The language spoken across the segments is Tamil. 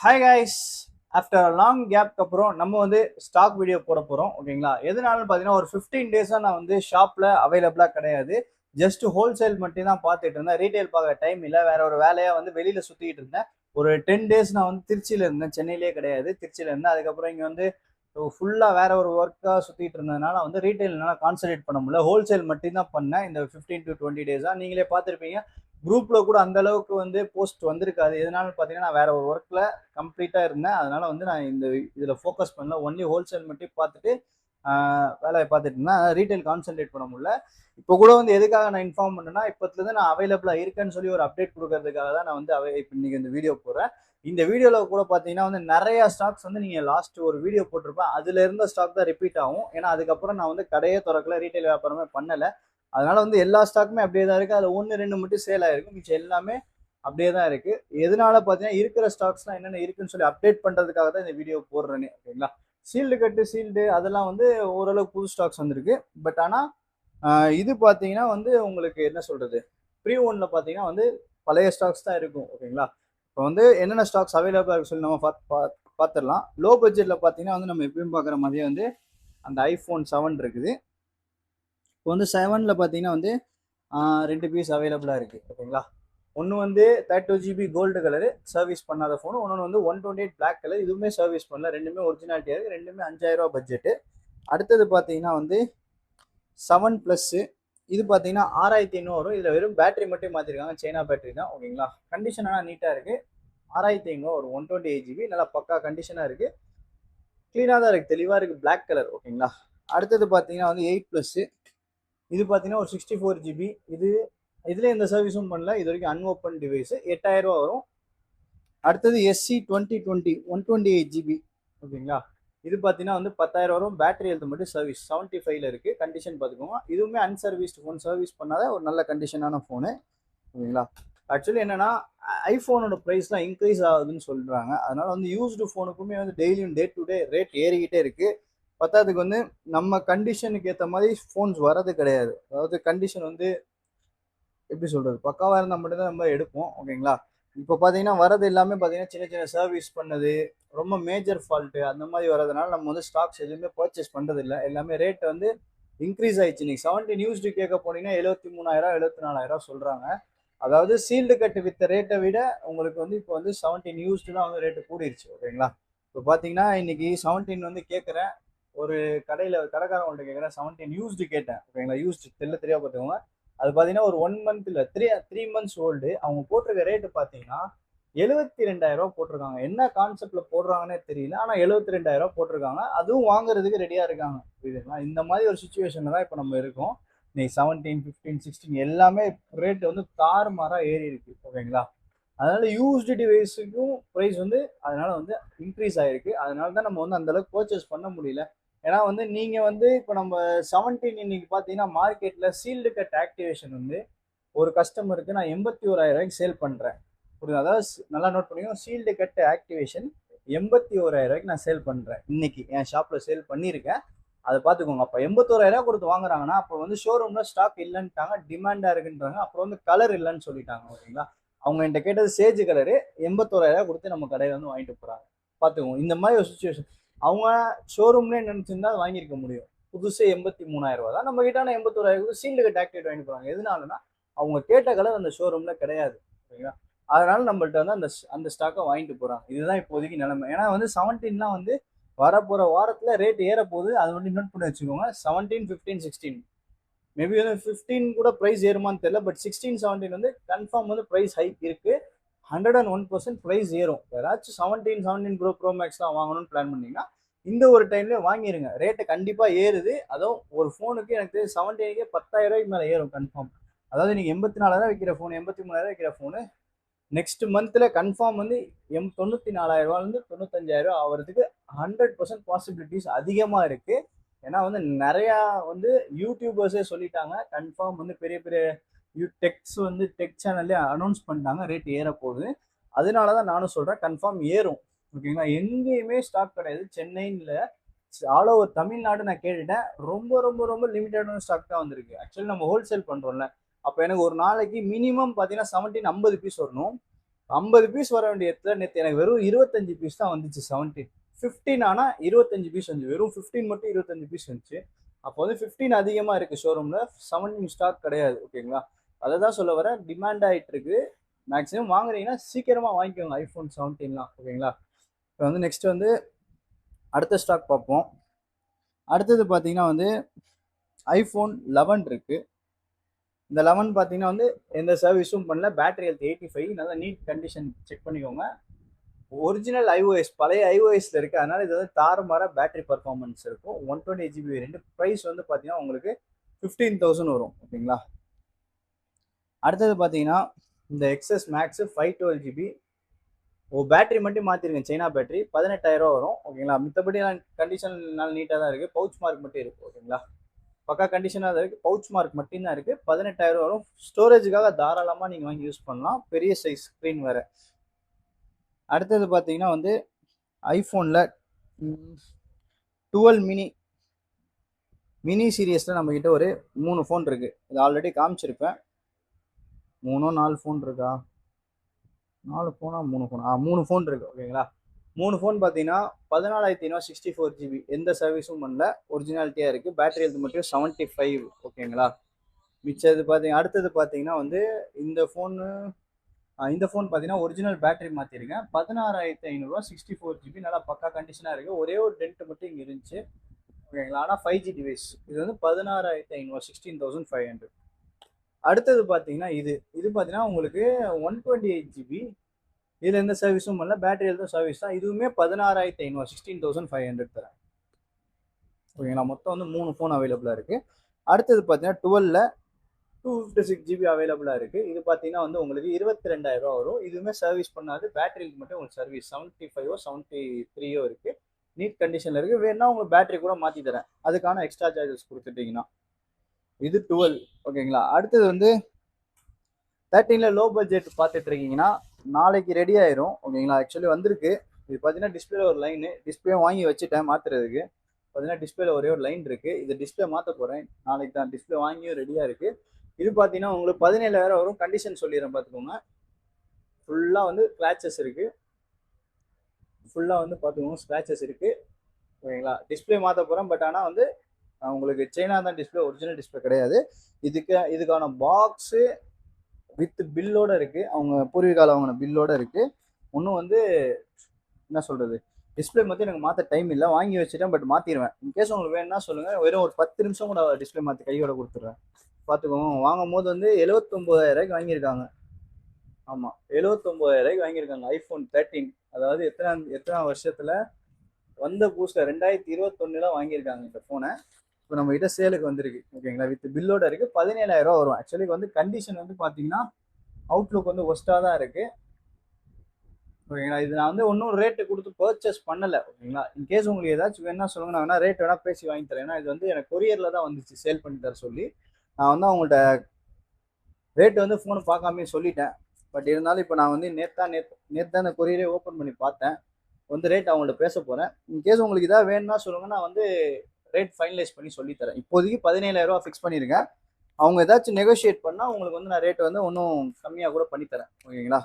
Hi guys. ஆஃப்டர் லாங் கேப்க்கு அப்புறம் நம்ம வந்து ஸ்டாக் வீடியோ போட போகிறோம். ஓகேங்களா? எதனாலன்னு பார்த்தீங்கன்னா ஒரு 15 டேஸாக நான் வந்து ஷாப்பில் அவைலபிளாக கிடையாது. ஜஸ்ட் ஹோல்சேல் மட்டும் தான் பார்த்துட்டு இருந்தேன். ரீட்டைல் பார்க்குற டைம் இல்லை. வேற ஒரு வேலையாக வந்து வெளியில் சுற்றிக்கிட்டு இருந்தேன். ஒரு 10 டேஸ் நான் வந்து திருச்சியில் இருந்தேன். சென்னையிலே கிடையாது, திருச்சியில் இருந்தேன். அதுக்கப்புறம் இங்கே வந்து ஃபுல்லாக வேற ஒரு ஒர்க்காக சுற்றிட்டு இருந்ததுனால வந்து ரீட்டைல்னால கான்சன்ட்ரேட் பண்ண முடியல. ஹோல்சேல் மட்டும் தான் பண்ணேன் இந்த 15 to 20 டேஸாக. நீங்களே பார்த்துருப்பீங்க, குரூப்ல கூட அந்த அளவுக்கு வந்து போஸ்ட் வந்திருக்காது. எதனால பார்த்தீங்கன்னா நான் வேற ஒரு ஒர்க்ல கம்ப்ளீட்டா இருந்தேன். அதனால வந்து நான் இந்த இதுல ஃபோக்கஸ் பண்ணல. ஒன்லி ஹோல்சேல் மட்டும் பார்த்துட்டு வேலையை பார்த்துட்டு இருந்தேன். ரீட்டைல் கான்சென்ட்ரேட் பண்ண முடியல. இப்போ கூட வந்து எதுக்காக நான் இன்ஃபார்ம் பண்ணேன்னா, இப்போத்துலேருந்து நான் அவைலபிளா இருக்கேன்னு சொல்லி ஒரு அப்டேட் கொடுக்கறதுக்காக தான் நான் வந்து இப்போ இன்னைக்கு இந்த வீடியோ போடுறேன். இந்த வீடியோவில் கூட பார்த்தீங்கன்னா வந்து நிறைய ஸ்டாக்ஸ் வந்து நீங்கள் லாஸ்ட் ஒரு வீடியோ போட்டிருப்பேன், அதுல இருந்த ஸ்டாக் தான் ரிப்பீட் ஆகும். ஏன்னா அதுக்கப்புறம் நான் வந்து கடையே திறக்கல, ரீட்டைல் வியாபாரமே பண்ணல. அதனால வந்து எல்லா ஸ்டாக்குமே அப்படியே தான் இருக்கு. அதில் ஒன்று ரெண்டு மட்டும் சேல் ஆயிருக்கு, மிச்சம் எல்லாமே அப்படியே தான் இருக்கு. எதனால பார்த்தீங்கன்னா இருக்கிற ஸ்டாக்ஸ்லாம் என்னென்ன இருக்குன்னு சொல்லி அப்டேட் பண்றதுக்காக தான் இந்த வீடியோ போடுறேன்னு. ஓகேங்களா? சீல்டு கட்டு சீல்டு அதெல்லாம் வந்து ஓரளவுக்கு புது ஸ்டாக்ஸ் வந்திருக்கு. பட் ஆனால் இது பார்த்தீங்கன்னா வந்து உங்களுக்கு என்ன சொல்றது, ப்ரீ ஒன்ல பார்த்தீங்கன்னா வந்து பழைய ஸ்டாக்ஸ் தான் இருக்கும். ஓகேங்களா? இப்போ வந்து என்னென்ன ஸ்டாக்ஸ் அவைலபிளாக இருக்கு சொல்லி நம்ம பார்த்துடலாம். லோ பட்ஜெட்டில் பார்த்தீங்கன்னா வந்து நம்ம எப்பயும் பார்க்குற மாதிரியே வந்து அந்த ஐஃபோன் 7 இருக்குது. இப்போ வந்து 7ல பார்த்தீங்கன்னா வந்து 2 பீஸ் அவைலபிளாக இருக்குது. ஓகேங்களா? ஒன்று வந்து 32 GB கோல்டு கலரு சர்வீஸ் பண்ணாத ஃபோன், ஒன்று வந்து 128 பிளாக் கலர், இதுவுமே சர்வீஸ் பண்ணல. ரெண்டுமே ஒரிஜினாலிட்டியாக இருக்குது. ரெண்டுமே 5000 ரூபா பட்ஜெட்டு. அடுத்தது பார்த்தீங்கன்னா வந்து 7 ப்ளஸ்ஸு, இது பார்த்தீங்கன்னா 6500 வரும். இதில் வெறும் பேட்டரி மட்டும் மாற்றிருக்காங்க, சைனா பேட்டரி தான். ஓகேங்களா? கண்டிஷன் ஆனால் நீட்டாக இருக்குது. 6500 வரும், 128 GB, நல்லா பக்கா கண்டிஷனாக இருக்குது. க்ளீனாக தான் இருக்குது, தெளிவாக இருக்குது, பிளாக் கலர். ஓகேங்களா? அடுத்தது பார்த்தீங்கன்னா வந்து 8 ப்ளஸ்ஸு, இது பார்த்தீங்கன்னா ஒரு 64 GB. இதுல எந்த சர்வீஸும் பண்ணல, இது வரைக்கும் அன்ஓப்பன் டிவைஸ். 8000 ரூபா வரும். அடுத்தது SC 2020 128 GB. ஓகேங்களா? இது பார்த்தீங்கன்னா வந்து 10,000 வரும். பேட்டரி ஹெல்த் மட்டும் சர்வீஸ் 75ல இருக்கு. கண்டிஷன் பார்த்துக்கோங்க. இதுவுமே அன்சர்வீஸ்டு ஃபோன், சர்வீஸ் பண்ணாத ஒரு நல்ல கண்டிஷனான ஃபோனு. ஓகேங்களா? ஆக்சுவலி என்னன்னா ஐஃபோனோட ப்ரைஸ்லாம் இன்க்ரீஸ் ஆகுதுன்னு சொல்றாங்க. அதனால வந்து யூஸ்டு ஃபோனுக்குமே வந்து டெய்லியும் டே டு டே ரேட் ஏறிக்கிட்டே இருக்கு. பத்தாததுக்கு வந்து நம்ம கண்டிஷனுக்கு ஏற்ற மாதிரி ஃபோன்ஸ் வரது கிடையாது. அதாவது கண்டிஷன் வந்து எப்படி சொல்றது, பக்காவா இருந்தால் மட்டும்தான் நம்ம எடுப்போம். ஓகேங்களா? இப்போ பார்த்தீங்கன்னா வரது எல்லாமே பார்த்தீங்கன்னா சின்ன சின்ன சர்வீஸ் பண்ணது, ரொம்ப மேஜர் ஃபால்ட்டு அந்த மாதிரி வரதுனால நம்ம வந்து ஸ்டாக்ஸ் எதுவுமே பர்ச்சேஸ் பண்ணுறது இல்லை. எல்லாமே ரேட் வந்து இன்க்ரீஸ் ஆயிடுச்சு. இன்னைக்கு 17 நியூஸ்டு கேட்க போனீங்கன்னா 73,000 74,000 சொல்றாங்க. அதாவது சீல்டு கட்டு வித்த ரேட்டை விட உங்களுக்கு வந்து இப்போ வந்து 17 நியூஸ்டு தான் வந்து ரேட்டு கூடிருச்சு. ஓகேங்களா? இப்போ பார்த்தீங்கன்னா இன்னைக்கு 17 வந்து கேட்குறேன். ஒரு கடைக்காரவங்கள்ட்ட கேட்குறேன், 17 யூஸ்டு கேட்டேன். ஓகேங்களா? யூஸ்டு தெரியா பார்த்துக்கோங்க. அது பார்த்தீங்கன்னா ஒரு 1 மந்த் இல்லை, த்ரீ மந்த்ஸ் ஓல்டு. அவங்க போட்டிருக்க ரேட்டு பார்த்தீங்கன்னா 72,000 போட்டிருக்காங்க. என்ன கான்செப்ட்ல போடுறாங்கன்னே தெரியல. ஆனால் 72,000 போட்டிருக்காங்க. அதுவும் வாங்குறதுக்கு ரெடியா இருக்காங்க. புரியுதுங்களா? இந்த மாதிரி ஒரு சுச்சுவேஷன்ல தான் இப்போ நம்ம இருக்கோம். இன்னைக்கு 17, 15, 16 எல்லாமே ரேட் வந்து தாறுமாறா ஏறி இருக்கு. ஓகேங்களா? அதனால யூஸ்டு டிவைஸுக்கும் ப்ரைஸ் வந்து அதனால வந்து இன்க்ரீஸ் ஆயிருக்கு. அதனால தான் நம்ம வந்து அந்த அளவுக்கு பர்ச்சேஸ் பண்ண முடியல. ஏன்னா வந்து நீங்க வந்து இப்போ நம்ம 17 இன்னைக்கு பார்த்தீங்கன்னா மார்க்கெட்ல சீல்டு கட் ஆக்டிவேஷன் வந்து ஒரு கஸ்டமருக்கு நான் 81,000 சேல் பண்றேன். புரியுது? அதாவது நல்லா நோட் பண்ணிக்கோங்க, சீல்டு கட் ஆக்டிவேஷன் 81,000 நான் சேல் பண்றேன். இன்னைக்கு என் ஷாப்ல சேல் பண்ணியிருக்கேன். அதை பார்த்துக்கோங்க. அப்போ 81,000 கொடுத்து வாங்குறாங்கன்னா அப்போ வந்து ஷோரூம்ல ஸ்டாக் இல்லைன்ட்டாங்க, டிமாண்டா இருக்குன்றாங்க. அப்புறம் வந்து கலர் இல்லைன்னு சொல்லிட்டாங்க. ஓகேங்களா? அவங்க என்கிட்ட கேட்டது சேஜ் கலரு, 81,000 கொடுத்து நம்ம கடையில வந்து வாங்கிட்டு போறாங்க. பார்த்துக்கோங்க, இந்த மாதிரி ஒரு சுச்சுவேஷன். அவங்க ஷோரூம்லேயே நினைச்சிருந்தா வாங்கியிருக்க முடியும். புதுசு 83,000 தான் நம்ம கிட்ட. 81,000 சீல்டு கட் ஆக்டிவேட் வாங்கிட்டு போறாங்க. எதனாலன்னா அவங்க கேட்ட கலர் அந்த ஷோரூம்ல கிடையாது. ஓகேங்களா? அதனால நம்மள்ட்ட வந்து அந்த ஸ்டாக்கை வாங்கிட்டு போறாங்க. இதுதான் இப்போதைக்கு நிலைமை. ஏன்னா வந்து 17லாம் வந்து வரப்போற வாரத்துல ரேட் ஏற போகுது. அது வந்து நோட் பண்ணி வச்சுக்கோங்க. 17, 15, 16 மேபி வந்து 15 கூட பிரைஸ் ஏறுமான்னு தெரியல. பட் 16, 17 வந்து கன்ஃபார்ம் வந்து பிரைஸ் ஹைக் இருக்கு. 101% பிரைஸ் ஏறும். யாராச்சும் 17 ப்ரோ மேக்ஸ் தான் வாங்கணும்னு பிளான் பண்ணீங்கன்னா இந்த ஒரு டைம்ல வாங்கிருங்க. ரேட்டு கண்டிப்பா ஏறுது. அதுவும் ஒரு ஃபோனுக்கு எனக்கு 17க்கே 10,000 மேல ஏறும் கன்ஃபார்ம். அதாவது நீங்க 84,000 விற்கிற ஃபோன், 83,000 விற்கிற ஃபோனு நெக்ஸ்ட் மந்த்ல கன்ஃபார்ம் வந்து 94,000 95,000 ஆகிறதுக்கு 100% பாசிபிலிட்டிஸ் அதிகமா இருக்கு. ஏன்னா வந்து நிறையா வந்து யூடியூபர்ஸே சொல்லிட்டாங்க, கன்ஃபார்ம் வந்து பெரிய பெரிய டெக் சேனல்லே அனௌன்ஸ் பண்ணிட்டாங்க ரேட் ஏற போகுது. அதனால தான் நானும் சொல்றேன் கன்ஃபார்ம் ஏறும். ஓகேங்களா? எங்கேயுமே ஸ்டாக் கிடையாது. சென்னையில் ஆல் ஓவர் தமிழ்நாடு நான் கேட்டுட்டேன். ரொம்ப ரொம்ப ரொம்ப லிமிட்டடான ஸ்டாக் தான் வந்திருக்கு. ஆக்சுவலி நம்ம ஹோல்சேல் பண்றோம்ல, அப்போ எனக்கு ஒரு நாளைக்கு மினிமம் பார்த்தீங்கன்னா 17 50 பீஸ் வரணும். 50 பீஸ் வர வேண்டிய இடத்துல நேற்று எனக்கு வெறும் 25 பீஸ் தான் வந்துச்சு. 17 15 ஆனால் 25 பீஸ் வந்துச்சு. வெறும் 15 மட்டும் 25 பீஸ் வந்துச்சு. அப்போ வந்து 15 அதிகமாக இருக்குது ஷோரூமில், 17 ஸ்டாக் கிடையாது. ஓகேங்களா, அதை தான் சொல்ல வர. டிமாண்ட் ஆகிட்டு இருக்கு. மேக்ஸிமம் வாங்குறீங்கன்னா சீக்கிரமாக வாங்கிக்கோங்க ஐஃபோன் 17லாம். ஓகேங்களா, இப்போ வந்து நெக்ஸ்ட் வந்து அடுத்த ஸ்டாக் பார்ப்போம். அடுத்தது பார்த்தீங்கன்னா வந்து ஐஃபோன் 11 இருக்குது. இந்த 11 பார்த்தீங்கன்னா வந்து எந்த சர்வீஸும் பண்ணல. பேட்டரி ஹெல்த் 85, நல்லா நீட் கண்டிஷன் செக் பண்ணிக்கோங்க. ஒரிஜினல் iOS, பழைய iOSல இருக்குது. அதனால இது வந்து தாறுமாற பேட்டரி பர்ஃபார்மன்ஸ் இருக்கும். 128 GB வேரியன்ட். ப்ரைஸ் வந்து பார்த்தீங்கன்னா உங்களுக்கு 15,000 வரும். ஓகேங்களா, அடுத்தது பார்த்தீங்கன்னா இந்த எக்ஸஸ் மேக்ஸ் 512 GB. பேட்டரி மட்டும் மாற்றிருக்கேன், சைனா பேட்டரி. 18,000 வரும். ஓகேங்களா, மித்தபடி கண்டிஷன் நல்ல நீட்டாக தான் இருக்குது. பவுச் மார்க் மட்டும் இருக்குது. ஓகேங்களா, பக்கா கண்டிஷனாக தான் இருக்குது. பவுச் மார்க் மட்டும் தான் இருக்குது. 18,000 வரும். ஸ்டோரேஜுக்காக தாராளமாக நீங்கள் வாங்கி யூஸ் பண்ணலாம். பெரிய சைஸ் ஸ்க்ரீன் வேறு. அடுத்தது பார்த்தீங்கன்னா வந்து ஐஃபோனில் 12 மினி சீரியஸில் நம்மக்கிட்ட ஒரு 3 ஃபோன் இருக்குது. இது ஆல்ரெடி காமிச்சிருப்பேன். 4 ஃபோன் இருக்கா? 4 ஃபோனா 3 ஃபோனா? 3 ஃபோன் இருக்குது. ஓகேங்களா, 3 ஃபோன் பார்த்தீங்கன்னா 14,564 GB. எந்த சர்வீஸும் பண்ணல, ஒரிஜினாலிட்டியாக இருக்குது. பேட்டரி ஹெல்த் மட்டும் 75. ஓகேங்களா, மிச்சது பார்த்தீங்க. அடுத்தது பார்த்தீங்கன்னா வந்து இந்த ஃபோனு பார்த்தீங்கன்னா ஒரிஜினல் பேட்டரி மாற்றிருக்கேன். 16,500 64 GB. நல்லா பக்கா கண்டிஷனாக இருக்குது. ஒரே ஒரு டென்ட் மட்டும் இங்கே இருந்துச்சு. ஓகேங்களா, ஆனால் 5G டிவைஸ். இது வந்து 16,500 16,500. அடுத்தது பார்த்தீங்கன்னா இது பார்த்தீங்கன்னா உங்களுக்கு 128 GB. இதில் எந்த சர்வீஸும் பண்ணல. பேட்டரி ஹெல்த்தும் சர்வீஸ் தான். இதுவுமே 16,500 16,500 தரேன். ஓகேங்களா, மொத்தம் வந்து 3 ஃபோன் அவைலபிளாக இருக்குது. அடுத்தது பார்த்தீங்கன்னா 12ல் 256 GB அவைலபிளாக இருக்குது. இது பார்த்தீங்கன்னா வந்து உங்களுக்கு 22,000 வரும். இதுவுமே சர்வீஸ் பண்ணாது. பேட்டரிக்கு மட்டும் உங்களுக்கு சர்வீஸ் 75 73 இருக்குது. நீட் கண்டிஷனில் இருக்குது. வேணுன்னா உங்களுக்கு பேட்டரி கூட மாற்றி தரேன், அதுக்கான எக்ஸ்ட்ரா சார்ஜஸ் கொடுத்துட்டிங்கன்னா. இது 12. ஓகேங்களா, அடுத்தது வந்து 13ல் லோ பட்ஜெட் பார்த்துட்டு இருக்கீங்கன்னா நாளைக்கு ரெடி ஆயிரும். ஓகேங்களா, ஆக்சுவலி வந்திருக்கு. இது பார்த்தீங்கன்னா டிஸ்பிளே ஒரு லைனு. டிஸ்பிளே வாங்கி வச்சுட்டேன் மாற்றுறதுக்கு. பார்த்தீங்கன்னா டிஸ்பிளேல ஒரே ஒரு லைன் இருக்குது. இது டிஸ்பிளே மாற்ற போகிறேன் நாளைக்கு தான். டிஸ்பிளே வாங்கியும் ரெடியாக இருக்குது. இது பார்த்தீங்கன்னா உங்களுக்கு 17,000 வரும். கண்டிஷன் சொல்லிடுறேன் பார்த்துக்கோங்க. ஃபுல்லாக வந்து ஸ்க்ராச்சஸ் இருக்குது. ஃபுல்லாக வந்து பார்த்துக்கோங்க ஸ்க்ராச்சஸ் இருக்குது. ஓகேங்களா, டிஸ்பிளே மாற்ற போகிறேன். பட் ஆனால் வந்து உங்களுக்கு சைனா தான் டிஸ்பிளே, ஒரிஜினல் டிஸ்பிளே கிடையாது. இதுக்கான பாக்ஸு வித் பில்லோட இருக்குது. அவங்க பூர்வீகால வாங்கின பில்லோட இருக்குது. ஒன்றும் வந்து என்ன சொல்கிறது, டிஸ்பிளே மட்டும் எனக்கு மாற்ற டைம் இல்லை. வாங்கி வச்சுட்டேன், பட் மாற்றிடுவேன். இன்கேஸ் உங்களுக்கு வேணும்னா சொல்லுங்கள். வெறும் ஒரு 10 நிமிஷம் கூட டிஸ்பிளே மாற்றி கையோட கொடுத்துட்றேன். பார்த்துக்கோங்க. வாங்கும் போது வந்து 79,000 வாங்கியிருக்காங்க. ஆமாம், 79,000 வாங்கியிருக்காங்க ஐஃபோன் 13. அதாவது எத்தனை வருஷத்தில் வந்த புதுசில் 2021 வாங்கியிருக்காங்க இந்த ஃபோனை. இப்போ நம்ம கிட்ட சேலுக்கு வந்திருக்கு. ஓகேங்களா, வித் பில்லோட இருக்குது. 17,000 வரும். ஆக்சுவலி வந்து கண்டிஷன் வந்து பார்த்தீங்கன்னா அவுட்லுக் வந்து ஒஸ்ட்டாக தான் இருக்குது. ஓகேங்களா, இது நான் வந்து ஒன்றும் ரேட்டு கொடுத்து பர்ச்சேஸ் பண்ணலை. ஓகேங்களா, இன்கேஸ் உங்களுக்கு ஏதாச்சும் வேணா சொல்லுங்க, நான் வேணா ரேட் வேணா பேசி வாங்கி தரேன். ஏன்னா இது வந்து எனக்கு கொரியரில் தான் வந்துச்சு சேல் பண்ணி தர சொல்லி. நான் வந்து அவங்கள்ட்ட ரேட்டு வந்து ஃபோனை பார்க்காமே சொல்லிட்டேன். பட் இருந்தாலும் இப்போ நான் வந்து நேற்று தான் இந்த கொரியரே ஓப்பன் பண்ணி பார்த்தேன். வந்து ரேட் அவங்கள்ட்ட பேச போகிறேன். இன்கேஸ் உங்களுக்கு இதாக வேணும்னா சொல்லுங்கள், நான் வந்து ரேட் ஃபைனலைஸ் பண்ணி சொல்லித்தரேன். இப்போதைக்கு 17,000 ஃபிக்ஸ் பண்ணியிருக்கேன். அவங்க ஏதாச்சும் நெகோஷியேட் பண்ணால் உங்களுக்கு வந்து நான் ரேட் வந்து இன்னும் கம்மியாக கூட பண்ணித்தரேன். ஓகேங்களா,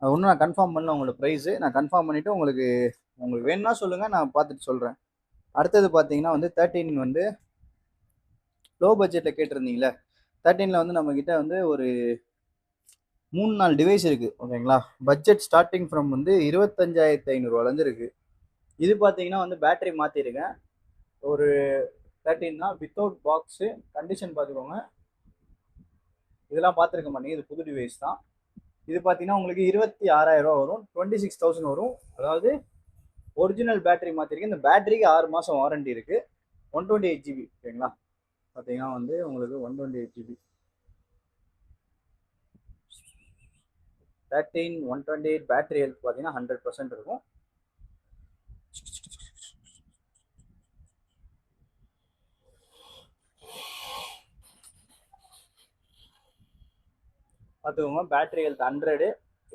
அது ஒன்றும் நான் கன்ஃபார்ம் பண்ணல உங்களோட ப்ரைஸு. நான் கன்ஃபார்ம் பண்ணிவிட்டு உங்களுக்கு வேணும்னா சொல்லுங்கள், நான் பார்த்துட்டு சொல்கிறேன். அடுத்தது பார்த்தீங்கன்னா வந்து 13 வந்து லோ பட்ஜெட்டில் கேட்டிருந்தீங்களே. 13ல் வந்து நம்மக்கிட்ட வந்து ஒரு 3-4 டிவைஸ் இருக்குது. ஓகேங்களா, பட்ஜெட் ஸ்டார்டிங் ஃப்ரம் வந்து 25,500 இருக்குது. இது பார்த்தீங்கன்னா வந்து பேட்டரி மாற்றிருக்கேன். ஒரு 13 தான் வித்தவுட் பாக்ஸு. கண்டிஷன் பார்த்துக்கோங்க. இதெல்லாம் பார்த்துருக்க மாட்டீங்க, இது புது டிவைஸ் தான். இது பார்த்தீங்கன்னா உங்களுக்கு 26,000 வரும். 26,000 வரும். அதாவது ஒரிஜினல் பேட்டரி மாற்றிருக்கேன். இந்த பேட்டரிக்கு 6 மாதம் வாரண்டி இருக்குது. 128 GB. ஓகேங்களா, பார்த்தீங்கன்னா வந்து உங்களுக்கு 128 GB 13 128. பேட்டரி ஹெல்த் பார்த்தீங்கன்னா 100% இருக்கும். பார்த்துக்கோங்க, பேட்டரி ஹெல்த் 100.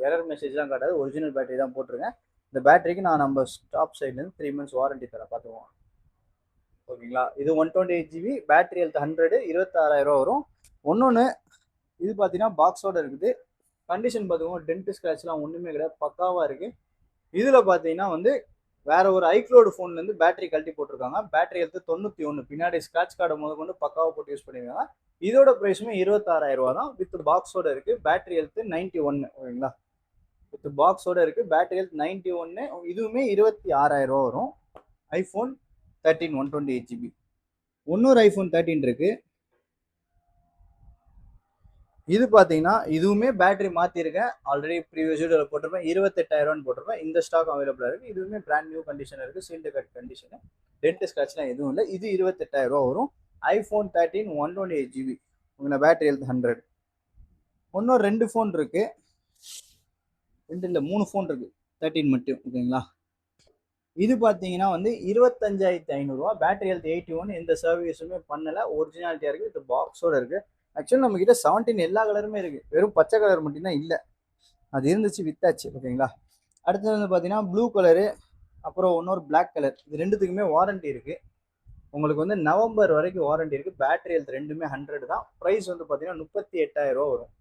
எரர் மெசேஜ்லாம் காட்டாது. ஒரிஜினல் பேட்டரி தான் போட்டிருக்கேன். இந்த பேட்டரிக்கு நான் நம்ம ஸ்டாப் சைட்லேருந்து 3 months வாரண்டி தரேன். பார்த்துக்கோங்க. ஓகேங்களா, இது 128 GB. Battery health 100. 26,000 வரும். ஒன்று இது பார்த்தீங்கன்னா பாக்ஸோடு இருக்குது. கண்டிஷன் பார்த்துக்கோங்க, டென்ட் ஸ்க்ராட்ச்லாம் ஒன்றுமே கிடையாது, பக்காவாக இருக்குது. இதில் பார்த்தீங்கன்னா வந்து வேற ஒரு ஐக்ளோடு ஃபோன்லேருந்து பேட்டரி கழட்டி போட்டிருக்காங்க. பேட்டரி ஹெல்த்து 91, பின்னாடி ஸ்க்ராட்ச் கார்டை முதற்கொண்டு பக்காவாக போட்டு யூஸ் பண்ணியிருக்காங்க. இதோட ப்ரைஸுமே 26,000 தான். வித் பாக்ஸோட இருக்குது. பேட்டரி ஹெல்த்து 91, ஓகேங்களா. வித் பாக்ஸோட இருக்குது. பேட்டரி ஹெல்த் 91, இதுவுமே 26,000 வரும். IPhone 13 128GB. இன்னொரு ஐஃபோன் 13 இருக்குது. இது பார்த்தீங்கன்னா இதுவுமே பேட்டரி மாற்றிருக்கேன். ஆல்ரெடி ப்ரீவியஸ் வீடியோவில் போட்டிருப்பேன். 28,000 போட்டிருப்பேன். இந்த ஸ்டாக் அவைலபிளாக இருக்குது. இதுவுமே பிராண்ட் நியூ கண்டிஷன் இருக்குது. Sealed cut condition. டென்ட் ஸ்க்ராட்ச்லாம் எதுவும் இல்லை. இது 28,000 வரும். IPhone 13 128GB. உங்களை பேட்டரி ஹெல்த் 100. இன்னும் 2 ஃபோன் இருக்குது. 2 இல்லை 3 ஃபோன் இருக்குது. 13 மட்டும், ஓகேங்களா. இது பார்த்தீங்கன்னா வந்து 25,500 பேட்டரி ஹெல்த் 81. எந்த சர்வீஸுமே பண்ணலை. ஒரிஜினாலிட்டியாக இருக்குது. இது பாக்ஸோடு இருக்குது. ஆக்சுவலி நம்மக்கிட்ட 17 எல்லா கலருமே இருக்குது. வெறும் பச்சை கலர் மட்டும்தான் இல்லை. அது இருந்துச்சு, வித்தாச்சு, ஓகேங்களா. அடுத்தது வந்து பார்த்தீங்கன்னா ப்ளூ கலரு, அப்புறம் இன்னொரு பிளாக் கலர். இது ரெண்டுத்துக்குமே வாரண்ட்டி இருக்குது. உங்களுக்கு வந்து நவம்பர் வரைக்கும் வாரண்ட்டி இருக்குது. பேட்டரி ஹெல்த் ரெண்டுமே 100 தான். ப்ரைஸ் வந்து பார்த்தீங்கன்னா 38,000 வரும்.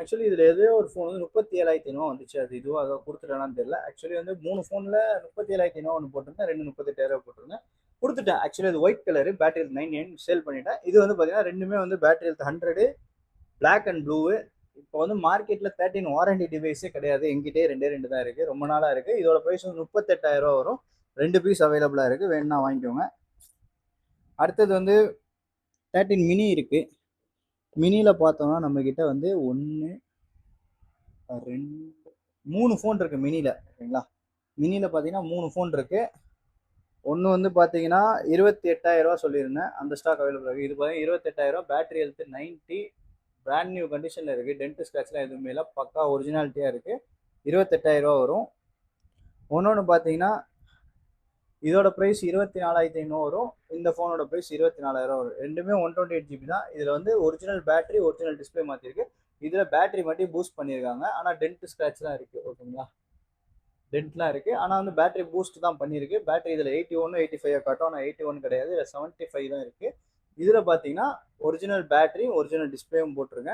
ஆக்சுவலி இதில் ஏதோ ஒரு ஃபோன் வந்து 37,500 வந்துச்சு. அது இதுவாக அதை கொடுத்துட்டானான்னு தெரியல. ஆக்சுவலி வந்து 3 ஃபோனில் 37,500 ஒன்று போட்டிருந்தேன், 2 38,000 போட்டிருந்தேன். கொடுத்துட்டேன். ஆக்சுவலி அது white colour, battery health 99 sale பண்ணிட்டேன். இது வந்து பார்த்தீங்கன்னா ரெண்டுமே வந்து battery health 100, black and blue. இப்போ வந்து மார்க்கெட்டில் 13 வாரண்டி டிவைஸே கிடையாது. எங்கிட்டே 2 தான் இருக்குது. ரொம்ப நாளாக இருக்குது. இதோட ப்ரைஸ் வந்து 38,000 வரும். 2 பீஸ் அவைலபிளாக இருக்குது. வேணும்னா வாங்கிக்கோங்க. அடுத்தது வந்து 13 மினி இருக்குது. மினியில் பார்த்தோம்னா நம்மக்கிட்ட வந்து 1 2 3 ஃபோன் இருக்குது மினியில், ஓகேங்களா. மினியில் பார்த்தீங்கன்னா 3 ஃபோன் இருக்குது. ஒன்று வந்து பார்த்தீங்கன்னா 28,000 சொல்லியிருந்தேன். அந்த ஸ்டாக் அவைலபிள் இருக்குது. இது பார்த்தீங்கன்னா 28,000. பேட்டரி ஹெல்த்து 90, பிராண்ட் நியூ கண்டிஷனில் இருக்குது. டென்ட் ஸ்க்ராட்ச்லாம் எதுவுமே இல்லை, பக்கா ஒரிஜினாலிட்டியாக இருக்குது. 28,000 வரும். ஒன்று பார்த்தீங்கன்னா இதோட ப்ரைஸ் 24,500 வரும். இந்த ஃபோனோட ப்ரைஸ் 24,000 வரும். ரெண்டுமே 128GB தான். இதில் வந்து ஒரிஜினல் பேட்டரி, ஒரிஜினல் டிஸ்பிளே மாற்றிருக்கு. இதில் பேட்டரி மட்டும் பூஸ்ட் பண்ணியிருக்காங்க. ஆனால் டென்ட் ஸ்க்ராட்ச்லாம் இருக்குது, ஓகேங்களா. டென்ட்லாம் இருக்குது. ஆனால் வந்து பேட்டரி பூஸ்ட் தான் பண்ணியிருக்கு. பேட்டரி இதில் 81 85 காட்டும். ஆனால் 81 கிடையாது, இதில் 75 தான் இருக்குது. இதில் பார்த்தீங்கன்னா ஒரிஜினல் பேட்டரி, ஒரிஜினல் டிஸ்பிளேவும் போட்டிருங்க.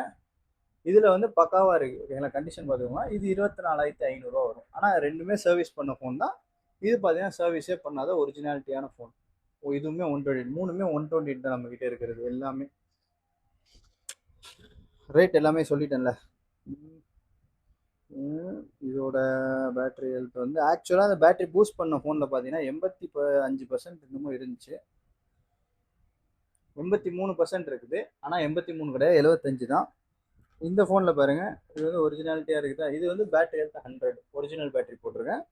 இதில் வந்து பக்காவாக இருக்குது, ஓகேங்களா. கண்டிஷன் பார்த்துக்கோங்க. இது 24,500 வரும். ஆனால் ரெண்டுமே சர்வீஸ் பண்ண ஃபோன் தான். இது பார்த்தீங்கன்னா சர்வீஸே பண்ணாத ஒரிஜினாலிட்டியான ஃபோன். இதுவுமே 128, மூணுமே 128 தான் நம்மக்கிட்ட இருக்கிறது எல்லாமே. ரேட் எல்லாமே சொல்லிட்டேன்ல. இதோட பேட்டரி ஹெல்த் வந்து ஆக்சுவலாக அந்த பேட்டரி பூஸ்ட் பண்ண ஃபோனில் பார்த்தீங்கன்னா 85% இன்னமும் இருந்துச்சு. 83% இருக்குது. ஆனால் 83 கிடையாது, 75 தான். இந்த ஃபோனில் பாருங்கள், இது வந்து ஒரிஜினாலிட்டியாக இருக்குதா. இது வந்து பேட்டரி ஹெல்த் 100, ஒரிஜினல் பேட்டரி போட்டிருக்கேன்.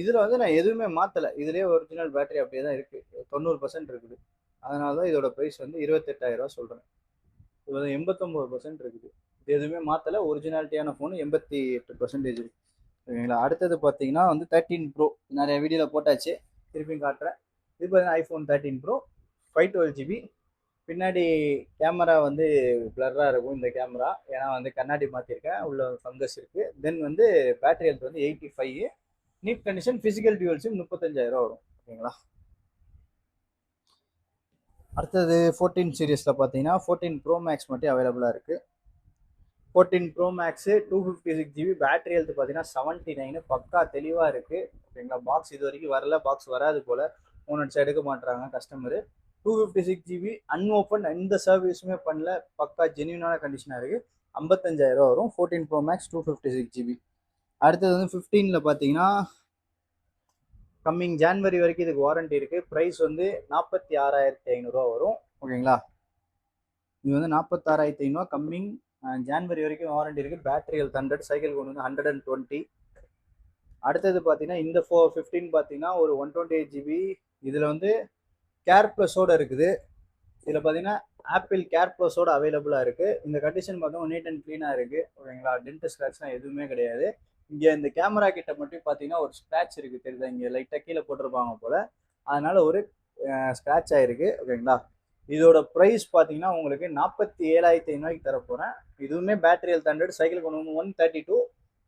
இதில் வந்து நான் எதுவுமே மாற்றலை. இதுலேயே ஒரிஜினல் பேட்டரி அப்படியே தான் இருக்குது, 90% இருக்குது. அதனால தான் இதோட ப்ரைஸ் வந்து 28,000 சொல்கிறேன். இது வந்து 89% இருக்குது. இது எதுவுமே மாற்றலை, ஒரிஜினாலிட்டியான ஃபோனு 88% இருக்குது, ஓகேங்களா. அடுத்தது பார்த்தீங்கன்னா வந்து 13 ப்ரோ. நிறைய வீடியோவில் போட்டாச்சு, திருப்பியும் காட்டுறேன். இது பார்த்தீங்கன்னா ஐஃபோன் 13 ப்ரோ 512GB. பின்னாடி கேமரா வந்து பிளர்ராக இருக்கும் இந்த கேமரா, ஏன்னா வந்து கண்ணாடி மாற்றிருக்கேன், உள்ள ஃபங்கஸ் இருக்குது. தென் வந்து பேட்டரி ஹெல்த் வந்து 85, neat condition, physical dual sim 35,000 வரும், ஓகேங்களா. அடுத்தது 14 சீரீஸில் பார்த்தீங்கன்னா 14 ப்ரோ மேக்ஸ் மட்டும் அவைலபிளாக இருக்குது. 14 pro max 256GB. Battery health பார்த்தீங்கன்னா 79, பக்கா தெளிவாக இருக்குது, ஓகேங்களா. பாக்ஸ் இது வரைக்கும் வரல, பாக்ஸ் வராது போல், ஃபோன் அடிச்சு எடுக்க மாட்டுறாங்க கஸ்டமரு. 256GB அன்ஓப்பன், எந்த சர்வீஸுமே பண்ணல, பக்கா ஜென்யூனான கண்டிஷனாக இருக்குது. 55,000 வரும். 14 ப்ரோ மேக்ஸ் 256GB. அடுத்தது வந்து 15ல் பார்த்தீங்கன்னா கம்மிங் ஜான்வரி வரைக்கும் இதுக்கு வாரண்ட்டி இருக்குது. ப்ரைஸ் வந்து 46,500 வரும், ஓகேங்களா. இது வந்து 46,500 கம்மிங் ஜான்வரி வரைக்கும் வாரண்ட்டி இருக்குது. பேட்டரி ஹெல்த் 100, சைக்கிள் கொண்டு வந்து 120. அடுத்தது பார்த்தீங்கன்னா இந்த 15 பார்த்தீங்கன்னா ஒரு 128GB. இதில் வந்து கேர் ப்ளஸோடு இருக்குது. இதில் பார்த்தீங்கன்னா ஆப்பிள் கேர் ப்ளஸோடு அவைலபிளாக இருக்குது. இந்த கண்டிஷன் பார்த்தோம்னா நீட் அண்ட் க்ளீனாக இருக்குது, ஓகேங்களா. டென்ட் ஸ்க்ராட்ச்லாம் எதுவுமே கிடையாது. இங்கே இந்த கேமரா கிட்ட மட்டும் பார்த்தீங்கன்னா ஒரு ஸ்க்ராட்ச் இருக்குது, தெரியுதா. இங்கே லைட்டாக கீழே போட்டிருப்பாங்க போல், அதனால் ஒரு ஸ்க்ராட்ச் ஆகிருக்கு, ஓகேங்களா. இதோட ப்ரைஸ் பார்த்தீங்கன்னா உங்களுக்கு 47,500 தரப்போகிறேன். இதுவுமே பேட்டரி ஹெல்த் 100, சைக்கிள் கொண்டு வந்து 132.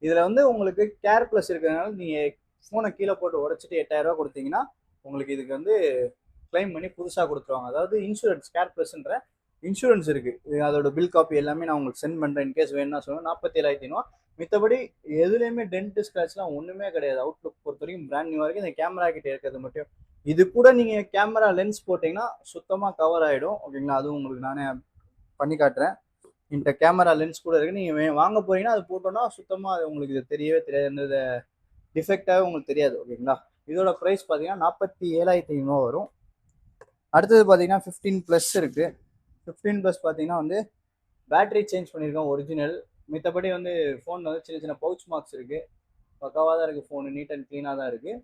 இதில் வந்து உங்களுக்கு கேர் ப்ளஸ் இருக்கிறதுனால நீங்கள் ஃபோனை கீழே போட்டு உடச்சிட்டு 8,000 கொடுத்தீங்கன்னா உங்களுக்கு இதுக்கு வந்து கிளைம் பண்ணி புதுசாக கொடுத்துருவாங்க. அதாவது இன்சூரன்ஸ் கேர் ப்ளஸ்ன்ற இன்சூரன்ஸ் இருக்குது. அதோட பில் காப்பி எல்லாமே நான் உங்களுக்கு சென்ட் பண்ணுறேன். இன்கேஸ் வேணும்னா சொல்லுங்கள். 47,500. மித்தபடி எதுலேயுமே டென்ட் ஸ்க்ராட்ச்லாம் ஒன்றுமே கிடையாது. அவுட்லுக் பொறுத்த வரைக்கும் பிராண்ட் நியூவாக இருக்குது. இந்த கேமரா கிட்ட இருக்கிறது மட்டும். இது கூட நீங்கள் கேமரா லென்ஸ் போட்டிங்கன்னா சுத்தமாக கவர் ஆகிடும். ஓகேங்களா? அதுவும் உங்களுக்கு நானே பண்ணி காட்டுறேன். இந்த கேமரா லென்ஸ் கூட இருக்குது. நீங்கள் வாங்க போகிறீங்கன்னா அது போட்டோன்னா சுத்தமாக அது உங்களுக்கு இது தெரியவே தெரியாது. எந்த டிஃபெக்டாகவே உங்களுக்கு தெரியாது. ஓகேங்களா? இதோட ப்ரைஸ் பார்த்தீங்கன்னா 47,500 வரும். அடுத்தது பார்த்தீங்கன்னா 15+ இருக்குது. 15+ பார்த்தீங்கன்னா வந்து பேட்டரி சேஞ்ச் பண்ணியிருக்கோம் ஒரிஜினல். மித்தபடி வந்து ஃபோன் வந்து சின்ன சின்ன பவுச் மார்க்ஸ் இருக்குது. பக்காவாக தான் இருக்குது. ஃபோனு நீட் அண்ட் க்ளீனாக தான் இருக்குது.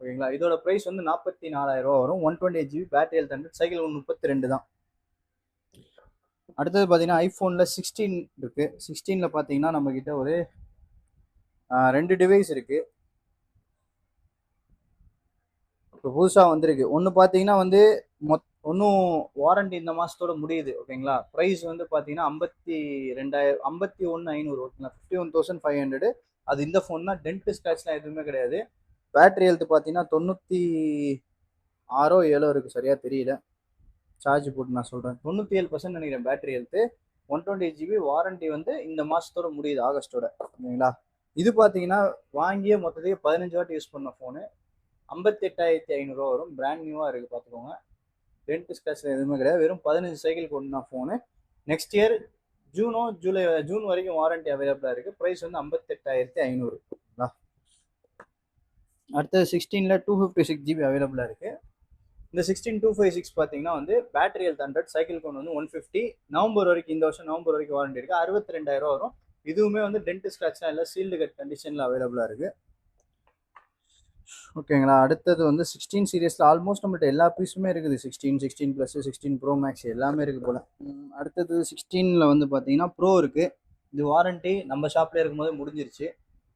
ஓகேங்களா? இதோட ப்ரைஸ் வந்து 44,000 வரும். 128 GB பேட்டரி ஹெல்த் 100. சைக்கிள் 32 தான். அடுத்தது பார்த்தீங்கன்னா ஐஃபோனில் 16 இருக்குது. 16ல் பார்த்தீங்கன்னா நம்மக்கிட்ட ஒரு 2 டிவைஸ் இருக்குது. இப்போ புதுசாக வந்திருக்கு. ஒன்று பார்த்தீங்கன்னா வந்து ஒன்றும் வாரண்டி இந்த மாதத்தோட முடியுது. ஓகேங்களா? ப்ரைஸ் வந்து பார்த்தீங்கன்னா 51,500. ஓகேங்களா? 51,500. அது இந்த ஃபோன் தான். டென்ட் ஸ்க்ராட்ச்லாம் எதுவுமே கிடையாது. பேட்டரி ஹெல்த் பார்த்தீங்கன்னா 96 7 இருக்குது. சரியாக தெரியல. சார்ஜ் போட்டு நான் சொல்கிறேன். 97% நினைக்கிறேன் பேட்டரி ஹெல்த்து. 128 GB வாரண்டி வந்து இந்த மாதத்தோட முடியுது, ஆகஸ்ட்டோட. ஓகேங்களா? இது பார்த்தீங்கன்னா வாங்கிய மொத்தத்தையே 15 வாட்டி யூஸ் பண்ண ஃபோனு. 58,500 வரும். பிராண்ட் நியூவாக இருக்குது, பார்த்துக்கோங்க. டென்ட் ஸ்க்ராட்ச் எதுவுமே கிடையாது. வெறும் 15 சைக்கிள் கொண்டு ஃபோனு. நெக்ஸ்ட் இயர் ஜூன் வரைக்கும் வாரண்டி அவைலபிளாக இருக்குது. ப்ரைஸ் வந்து 58,500. அடுத்தது 16ல் 256 GB அவைலபிளாக இருக்குது. இந்த 16256 பார்த்தீங்கன்னா வந்து பேட்டரி ஹெல்த் 100, சைக்கிள் கொண்டு வந்து 150. நவம்பர் வரைக்கும், இந்த வருஷம் நவம்பர் வரைக்கும் வாரண்டி இருக்குது. 62,000 வரும். இதுவுமே வந்து டென்ட் ஸ்க்ராட்ச்லாம் இல்லை, சீல்டு கட் கண்டிஷனில் அவைலபிளாக இருக்குது. ஓகேங்களா? அடுத்தது வந்து 16 சீரியஸில் ஆல்மோஸ்ட் நம்மகிட்ட எல்லா பீஸுமே இருக்குது. 16+ 16 ப்ரோ மேக்ஸ் எல்லாமே இருக்குது போல். அடுத்தது 16ல் வந்து பார்த்தீங்கன்னா ப்ரோ இருக்குது. இது வாரண்டி நம்ம ஷாப்லேயே இருக்கும்போது முடிஞ்சிருச்சு.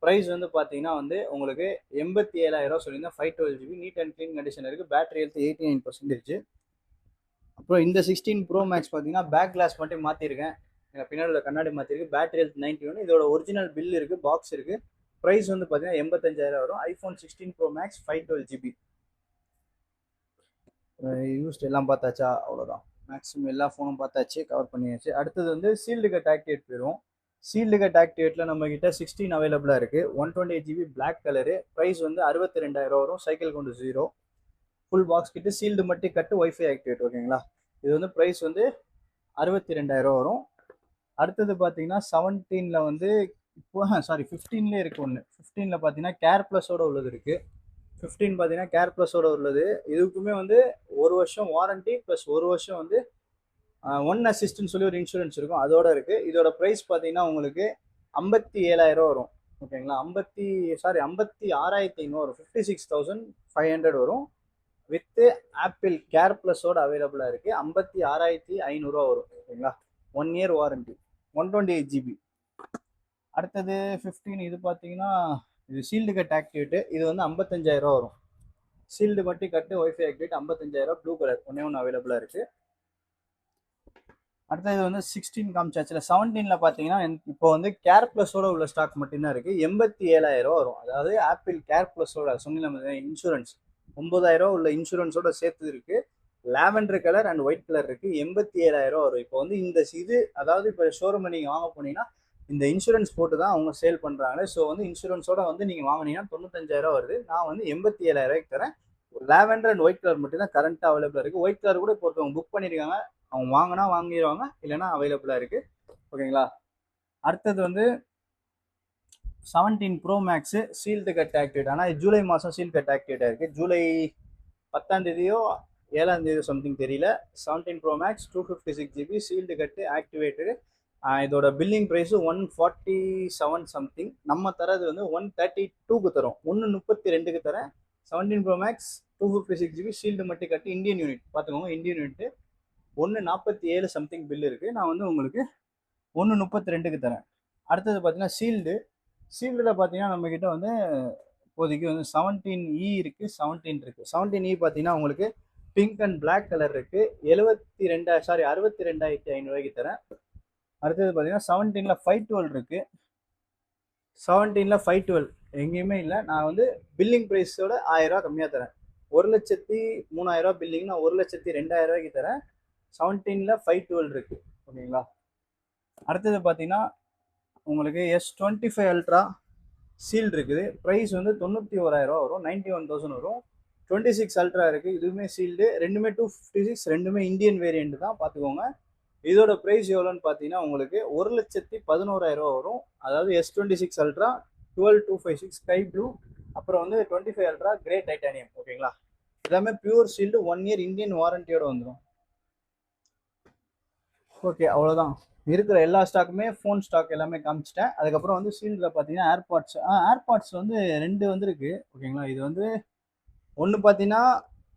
ப்ரைஸ் வந்து பார்த்தீங்கன்னா வந்து உங்களுக்கு 87,000 சொல்லியிருந்தேன். 512 GB neat and clean condition இருக்குது. Battery health 89%. அப்புறம் இந்த 16 ப்ரோ மேக்ஸ் பார்த்தீங்கன்னா பேக் கிளாஸ் மட்டும் மாற்றிருக்கேன். பின்னாடி கண்ணாடி மாற்றிருக்கு. Battery health 91. இதோட ஒரிஜினல் பில் இருக்குது, பாக்ஸ் இருக்குது. ப்ரைஸ் வந்து பார்த்தீங்கன்னா 85,000 வரும். IPhone 16 pro max 512 GB. Used எல்லாம் பார்த்தாச்சா? அவ்வளோதான். மேக்ஸிமம் எல்லா ஃபோனும் பார்த்தாச்சு, கவர் பண்ணியாச்சு. அடுத்தது வந்து சீல்டு கட் ஆக்டிவேட் போயிடும். சீல்டு கட் ஆக்டிவேட்டில் நம்மக்கிட்ட 16 அவைலபிளாக இருக்குது. 128 GB பிளாக் கலரு. ப்ரைஸ் வந்து 62,000 வரும். சைக்கிள் கொண்டு 0. ஃபுல் பாக்ஸ் கிட்ட சீல்டு மட்டும் கட்டு, ஒய்ஃபை ஆக்டிவேட். ஓகேங்களா? இது வந்து ப்ரைஸ் வந்து 62,000 வரும். அடுத்தது பார்த்தீங்கன்னா 17ல் வந்து இப்போ 15லே இருக்குது ஒன்று. 15ல் பார்த்தீங்கன்னா கேர் ப்ளஸோட உள்ளது இருக்குது. 15 பார்த்தீங்கன்னா கேர் ப்ளஸோட உள்ளது. இதுக்குமே வந்து 1 வருஷம் வாரண்டி ப்ளஸ் 1 வருஷம் வந்து ஒன் அசிஸ்ட்னு சொல்லி ஒரு இன்சூரன்ஸ் இருக்கும், அதோட இருக்குது. இதோட ப்ரைஸ் பார்த்தீங்கன்னா உங்களுக்கு 57,000 வரும். ஓகேங்களா? 56,500 வரும். 56,500 வரும். வித்து ஆப்பிள் கேர் ப்ளஸோட அவைலபிளாக இருக்குது. 56,500 வரும். ஓகேங்களா? 1 இயர் வாரண்டி. 128 GB. அடுத்தது 15. இது பார்த்தீங்கன்னா இது சீல்டு கட் ஆக்டிவேட்டு. இது வந்து 55,000 வரும். சீல்டு மட்டும் கட்டு, ஒய்ஃபை ஆக்டிவேட். 55,000. ப்ளூ கலர் ஒன்று அவைலபிளாக இருக்குது. அடுத்தது வந்து 16 காமிச்சாச்சுல. 17ல் பார்த்தீங்கன்னா இப்போ வந்து கேர் ப்ளஸோட உள்ள ஸ்டாக் மட்டும்தான் இருக்குது. 87,000 வரும். அதாவது ஆப்பிள் கேர் ப்ளஸோட சொன்ன இன்சூரன்ஸ் 9,000 உள்ள இன்சூரன்ஸோட சேர்த்து இருக்குது. Lavender colour and white colour இருக்குது. 87,000 வரும். இப்போ வந்து இந்த இது அதாவது இப்போ ஷோரூமில் நீங்கள் வாங்க போனீங்கன்னா இந்த இன்சூரன்ஸ் போட்டு தான் அவங்க சேல் பண்ணுறாங்க. ஸோ வந்து இன்சூரன்ஸோட வந்து நீங்கள் வாங்கினீங்கன்னா 95,000 வருது. நான் வந்து 87,000 தரேன். லாவெண்டர் அண்ட் ஒயிட் கலர் மட்டும் தான் கரண்ட்டாக அவைலபிளாக இருக்குது. ஒயிட் கலர் கூட இப்போ ஒருத்தவங்க புக் பண்ணியிருக்காங்க. அவங்க வாங்கினா வாங்கிடுவாங்க, இல்லைன்னா அவைலபிளாக இருக்குது. ஓகேங்களா? அடுத்தது வந்து 17 pro max sealed cut activate. ஆனால் ஜூலை மாதம் சீல் கட் ஆக்டிவேட் ஆயிருக்கு. ஜூலை 10ஆம் தேதியோ 7ஆம் தேதியோ சம்திங் தெரியல. 17 ப்ரோ மேக்ஸ் 256 GB சீல்டு கட்டு ஆக்டிவேட்டடு. இதோட பில்லிங் ப்ரைஸு 147 சம்திங். நம்ம தரது வந்து 132க்கு தரோம். 132க்கு தரேன். 17 ப்ரோ மேக்ஸ் 256 GB சீல்டு மட்டும் கட்டி இந்தியன் யூனிட் பார்த்துக்கோங்க. இந்தியன் யூனிட்டு 147 சம்திங் பில் இருக்குது. நான் வந்து உங்களுக்கு 132க்கு தரேன். அடுத்தது பார்த்தீங்கன்னா சீல்டில் பார்த்தீங்கன்னா நம்மக்கிட்ட வந்து இப்போதைக்கு வந்து 17E இருக்குது, 17 இருக்குது. 17E பார்த்தீங்கன்னா உங்களுக்கு பிங்க் அண்ட் பிளாக் கலர் இருக்குது. 62,500 தரேன். அடுத்தது பார்த்தீங்கன்னா 17ல் 512 இருக்குது. 17ல் 512 எங்கேயுமே இல்லை. நான் வந்து பில்லிங் ப்ரைஸோட 1000 கம்மியாக தரேன். 1,03,000 பில்லிங் நான் 1,02,000 தரேன். 17ல் 512 இருக்குது ஓகேங்களா. அடுத்தது பார்த்தீங்கன்னா உங்களுக்கு S25 அல்ட்ரா சீல்டு இருக்குது. ப்ரைஸ் வந்து 91,000 வரும், 91,000 வரும். 26 அல்ட்ரா இருக்குது, இதுவுமே சீல்டு. ரெண்டுமே 256, ரெண்டுமே இந்தியன் வேரியண்ட் தான், பார்த்துக்கோங்க. இதோட ப்ரைஸ் எவ்வளோன்னு பார்த்தீங்கன்னா உங்களுக்கு 1,11,000 வரும். அதாவது S26 அல்ட்ரா 12256 ஸ்கை ப்ளூ, அப்புறம் வந்து 25 அல்ட்ரா கிரே டைட்டானியம் ஓகேங்களா. எல்லாமே பியூர் ஷீல்டு, 1 இயர் இந்தியன் வாரண்டியோட வந்துடும். ஓகே, அவ்வளோதான். இருக்கிற எல்லா ஸ்டாக்குமே ஃபோன் ஸ்டாக் எல்லாமே காமிச்சிட்டேன். அதுக்கப்புறம் வந்து ஷீல்டில் பார்த்தீங்கன்னா ஏர்பாட்ஸ் வந்து 2 வந்துருக்கு ஓகேங்களா. இது வந்து ஒன்று பார்த்தீங்கன்னா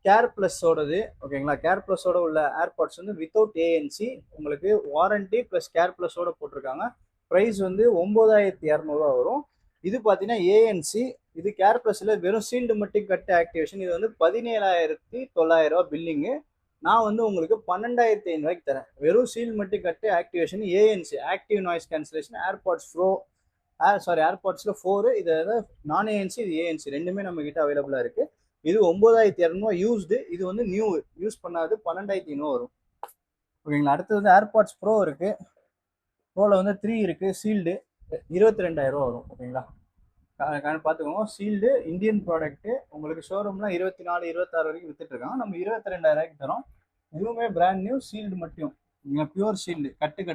கேர் ப்ளஸோடது ஓகேங்களா. கேர் ப்ளஸோட உள்ள ஏர்பாட்ஸ் வந்து வித்தவுட் ஏஎன்சி, உங்களுக்கு வாரண்டி ப்ளஸ் கேர் ப்ளஸோட போட்டிருக்காங்க. ப்ரைஸ் வந்து 9,200 வரும். இது பார்த்தீங்கன்னா ஏஎன்சி, இது கேர் ப்ளஸில் வெறும் ஷீல்டு மட்டும் கட்டு ஆக்டிவேஷன். இது வந்து 17,900 பில்லிங்கு. நான் வந்து உங்களுக்கு 12,500 தரேன். வெறும் ஷீல்டு மட்டும் கட்டு activation, ANC active noise cancellation, AirPods pro ஏர்பாட்ஸில் 4. இது நான் ஏஎன்சி, இது ஏஎன்சி, ரெண்டுமே நம்ம கிட்ட அவைலபிளாக இருக்குது. இது 9,200 யூஸ்டு, இது வந்து நியூ யூஸ் பண்ணாது 12,500 வரும் ஓகேங்களா. அடுத்தது வந்து ஏர்பாட்ஸ் ப்ரோ இருக்குது. ப்ரோவில் வந்து 3 இருக்குது, சீல்டு 22,000 வரும் ஓகேங்களா. பார்த்துக்கோங்க, சீல்டு இந்தியன் ப்ராடக்ட்டு. உங்களுக்கு ஷோரூம்லாம் 24, 26 வரைக்கும் வித்துட்ருக்காங்க. நம்ம 22,000 தரோம். இதுவுமே பிராண்ட் நியூ, சீல்டு மட்டும், பியூர் ஷீல்டு கட்டு கிடையாது.